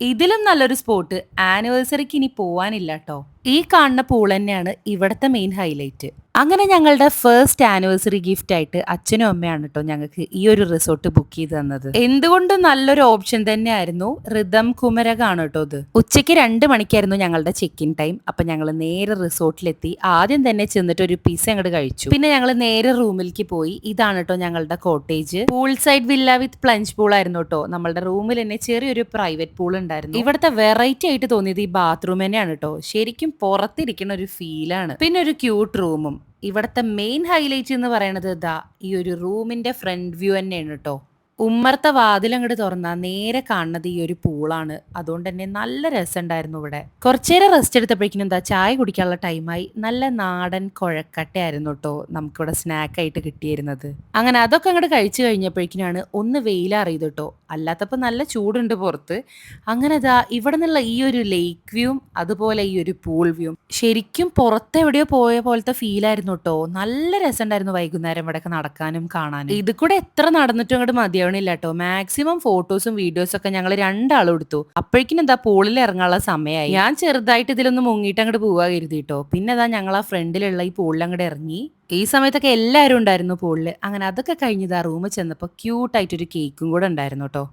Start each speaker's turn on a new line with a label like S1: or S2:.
S1: ഇതിലും നല്ലൊരു സ്പോട്ട് ആനിവേഴ്സറിക്ക് ഇനി പോവാനില്ല ട്ടോ. ഈ കാണുന്ന പൂൾ തന്നെയാണ് ഇവിടുത്തെ മെയിൻ ഹൈലൈറ്റ്. അങ്ങനെ ഞങ്ങളുടെ ഫസ്റ്റ് ആനിവേഴ്സറി ഗിഫ്റ്റ് ആയിട്ട് അച്ഛനും അമ്മയാണ് ട്ടോ ഞങ്ങൾക്ക് ഈ ഒരു റിസോർട്ട് ബുക്ക് ചെയ്ത് തന്നത്. എന്തുകൊണ്ടും നല്ലൊരു ഓപ്ഷൻ തന്നെയായിരുന്നു. റിതം കുമരകാണ് കേട്ടോ ഇത്. ഉച്ചയ്ക്ക് 2 മണിക്കായിരുന്നു ഞങ്ങളുടെ ചെക്ക് ഇൻ ടൈം. അപ്പൊ ഞങ്ങൾ നേരെ റിസോർട്ടിലെത്തി. ആദ്യം തന്നെ ചെന്നിട്ട് ഒരു പിസ്സ അങ്ങോട്ട് കഴിച്ചു. പിന്നെ ഞങ്ങൾ നേരെ റൂമിലേക്ക് പോയി. ഇതാണ് കേട്ടോ ഞങ്ങളുടെ കോട്ടേജ്. പൂൾ സൈഡ് വില്ല വിത്ത് പ്ലഞ്ച് പൂൾ ആയിരുന്നു കേട്ടോ. നമ്മളുടെ റൂമിൽ തന്നെ ചെറിയൊരു പ്രൈവറ്റ് പൂൾ ഉണ്ടായിരുന്നു. ഇവിടുത്തെ വെറൈറ്റി ആയിട്ട് തോന്നിയത് ഈ ബാത്റൂം തന്നെയാണ് കേട്ടോ. ശരിക്കും പുറത്തിരിക്കുന്ന ഒരു ഫീലാണ്. പിന്നെ ഒരു ക്യൂട്ട് റൂമും. ഇവിടുത്തെ മെയിൻ ഹൈലൈറ്റ് എന്ന് പറയുന്നത് ഇതാ ഈ ഒരു റൂമിന്റെ ഫ്രണ്ട് വ്യൂ തന്നെയാണ് കേട്ടോ. ഉമ്മറത്തെ വാതിലങ്ങോട്ട് തുറന്നാൽ നേരെ കാണുന്നത് ഈ ഒരു പൂളാണ്. അതുകൊണ്ട് തന്നെ നല്ല രസമുണ്ടായിരുന്നു ഇവിടെ. കുറച്ചേരം റെസ്റ്റ് എടുത്തപ്പോഴേക്കും എന്താ ചായ കുടിക്കാനുള്ള ടൈമായി. നല്ല നാടൻ കുഴക്കട്ടയായിരുന്നു കേട്ടോ നമുക്കിവിടെ സ്നാക്കായിട്ട് കിട്ടിയിരുന്നത്. അങ്ങനെ അതൊക്കെ അങ്ങോട്ട് കഴിച്ചു കഴിഞ്ഞപ്പോഴേക്കിനാണ് ഒന്ന് വെയിലറിയത് കേട്ടോ. അല്ലാത്തപ്പോൾ നല്ല ചൂടുണ്ട് പുറത്ത്. അങ്ങനെ ഇതാ ഇവിടെ നിന്നുള്ള ഈ ഒരു ലേക്ക് വ്യൂവും അതുപോലെ ഈ ഒരു പൂൾ വ്യൂവും ശരിക്കും പുറത്തെവിടെയോ പോയ പോലത്തെ ഫീലായിരുന്നു കേട്ടോ. നല്ല രസമുണ്ടായിരുന്നു വൈകുന്നേരം ഇവിടെയൊക്കെ നടക്കാനും കാണാനും. ഇത് കൂടെ എത്ര നടന്നിട്ടും അങ്ങോട്ട് മതിയാവണില്ല കേട്ടോ. മാക്സിമം ഫോട്ടോസും വീഡിയോസും ഒക്കെ ഞങ്ങൾ രണ്ടാളും എടുത്തു. അപ്പോഴേക്കും എന്താ പൂളിൽ ഇറങ്ങാനുള്ള സമയമായി. ഞാൻ ചെറുതായിട്ട് ഇതിലൊന്ന് മുങ്ങിയിട്ട് അങ്ങോട്ട് പോവാ കരുതിട്ടോ. പിന്നെ അതാ ഞങ്ങൾ ആ ഫ്രണ്ടിലുള്ള ഈ പൂളിൽ അങ്ങോട്ട് ഇറങ്ങി. ഈ സമയത്തൊക്കെ എല്ലാവരും ഉണ്ടായിരുന്നു പൂളിൽ. അങ്ങനെ അതൊക്കെ കഴിഞ്ഞതാ റൂമിൽ ചെന്നപ്പോൾ ക്യൂട്ടായിട്ടൊരു കേക്കും കൂടെ ഉണ്ടായിരുന്നു കേട്ടോ.